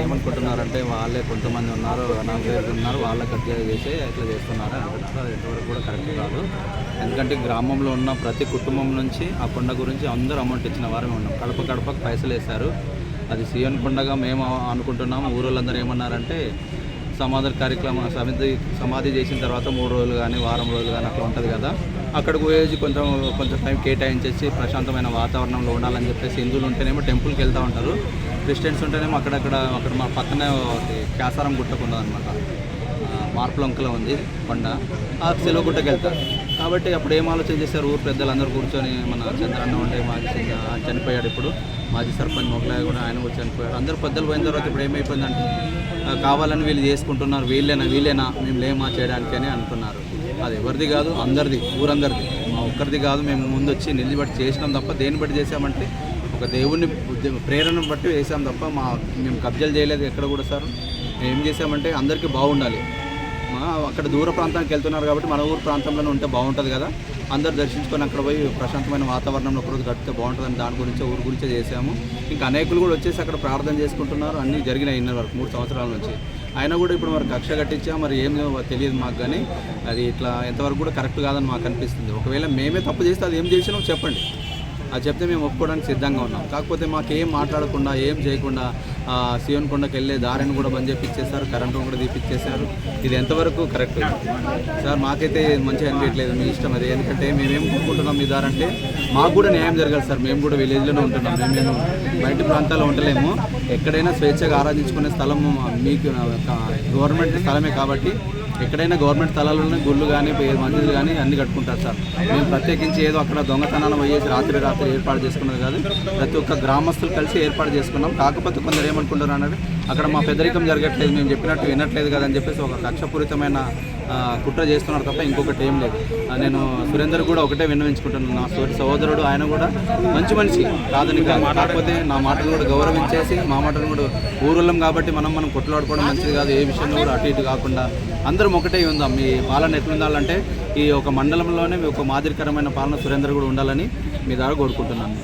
ఏమనుకుంటున్నారంటే వాళ్ళే కొంతమంది ఉన్నారు, అనాథలు ఉన్నారు, వాళ్ళ కబ్జా చేసి ఇట్లా చేస్తున్నారు అంటున్నారు. అది ఎంతవరకు కూడా కరెక్ట్ కాదు. ఎందుకంటే గ్రామంలో ఉన్న ప్రతి కుటుంబం నుంచి ఆ కొండ గురించి అందరూ అమౌంట్ ఇచ్చిన వారమే ఉన్నాం. కడపకు పైసలు వేశారు. అది సీఎం కొండగా మేము అనుకుంటున్నాము. ఊరోళ్ళందరూ ఏమన్నారంటే సమాధి చేసిన తర్వాత 3 రోజులు కానీ వారం రోజులు కానీ అట్లా ఉంటుంది కదా, అక్కడికి పోయేసి కొంచెం టైం కేటాయించేసి ప్రశాంతమైన వాతావరణంలో ఉండాలని చెప్పేసి హిందువులు ఉంటేనేమో టెంపుల్కి వెళ్తూ ఉంటారు, క్రిస్టియన్స్ ఉంటేనేమో అక్కడ మా పక్కనే క్యాసారం గుట్టకుందనమాట, మార్పులంకలో ఉంది కొండ, ఆ సెలవుగుట్టకి వెళ్తారు. కాబట్టి అప్పుడు ఏం ఆలోచన చేశారు, ఊరు పెద్దలందరూ కూర్చొని, మన చంద్రన్న ఉంటే చనిపోయాడు, ఇప్పుడు మాజీ సర్పంచ్ మొగలాయ కూడా ఆయన కూడా చనిపోయాడు, అందరూ పెద్దలు పోయిన తర్వాత ఇప్పుడు ఏమైపోయిందంటే కావాలని వీళ్ళు చేసుకుంటున్నారు, వీళ్ళేనా మేము లేమా చేయడానికి అని అంటున్నారు. అది ఎవరిది కాదు, అందరిది, ఊరందరిది, మా ఒక్కరిది కాదు. మేము ముందు వచ్చి నిలబడి చేసినాం తప్ప దేన్ని బట్టి చేసామంటే ఒక దేవుడిని ప్రేరణ బట్టి వేసాం తప్ప మేము కబ్జాలు చేయలేదు ఎక్కడ కూడా. సార్ మేము ఏం చేసామంటే అందరికీ బాగుండాలి. అక్కడ దూర ప్రాంతానికి వెళ్తున్నారు కాబట్టి మన ఊరు ప్రాంతంలోనే ఉంటే బాగుంటుంది కదా, అందరు దర్శించుకొని అక్కడ పోయి ప్రశాంతమైన వాతావరణంలో ఒకరోజు గడిపితే బాగుంటుందని దాని గురించి ఊరు గురించే చేసాము. ఇంకా అనేకులు కూడా వచ్చేసి అక్కడ ప్రార్థన చేసుకుంటున్నారు. అన్నీ జరిగినాయి ఇన్నర్ వరకు 3 సంవత్సరాల నుంచి. అయినా కూడా ఇప్పుడు మరి కక్ష కట్టించా మరి ఏం తెలియదు మాకు, కానీ అది ఇట్లా ఎంతవరకు కూడా కరెక్ట్ కాదని మాకు అనిపిస్తుంది. ఒకవేళ మేమే తప్పు చేస్తే అది ఏం చేసినామో చెప్పండి, అది చెప్తే మేము ఒప్పుకోవడానికి సిద్ధంగా ఉన్నాం. కాకపోతే మాకేం మాట్లాడకుండా ఏం చేయకుండా శివన్ కొండకి వెళ్ళే దారిని కూడా బంద్ చేపించేశారు, కరెంటు కూడా తీపిచ్చేశారు. ఇది ఎంతవరకు కరెక్ట్ సార్? మాకైతే మంచిగా అనిపించట్లేదు. మీ ఇష్టం అది. ఎందుకంటే మేమేం కోరుకుంటున్నాం మీ దారి అంటే మాకు కూడా న్యాయం జరగాలి సార్. మేము కూడా విలేజ్లోనే ఉంటున్నాం, మేము బయట ప్రాంతాల్లో ఉండలేము. ఎక్కడైనా స్వేచ్ఛగా ఆరాధించుకునే స్థలం మీకు గవర్నమెంట్ స్థలమే కాబట్టి ఎక్కడైనా గవర్నమెంట్ స్థలాల్లోనే గుళ్ళు కానీ మందిరాలు కానీ అన్నీ కట్టుకుంటారు సార్. మేము ప్రత్యేకించి ఏదో అక్కడ దొంగతనాలు అయ్యేసి రాత్రి ఏర్పాటు చేసుకున్నది కాదు, ప్రతి ఒక్క గ్రామస్తులు కలిసి ఏర్పాటు చేసుకున్నాం. కాకపోతే కొందరు ఏమనుకుంటారు అంటే అక్కడ మా పెద్దరికం జరగట్లేదు, మేము చెప్పినట్టు వినట్లేదు కదా అని చెప్పేసి ఒక కక్షపూరితమైన కుట్ర చేస్తున్నారు తప్ప ఇంకొకటి ఏం లేదు. నేను సురేందర్ కూడా ఒకటే విన్నవించుకుంటున్నాను, నా సహోదరుడు, ఆయన కూడా మంచి మనిషి కాదని కాదు, కాకపోతే నా మాటలు కూడా గౌరవించేసి మా మాటలు కూడా ఊరుళ్ళం కాబట్టి మనం కొట్లాడుకోవడం మంచిది కాదు. ఏ విషయంలో కూడా అటు ఇటు కాకుండా అందరం ఒకటే ఉందాం. మీ పాలన ఎట్లుండాలంటే ఈ ఒక మండలంలోనే ఒక మాదిరికరమైన పాలన సురేందర్ కూడా ఉండాలని మీ ద్వారా కోరుకుంటున్నాను.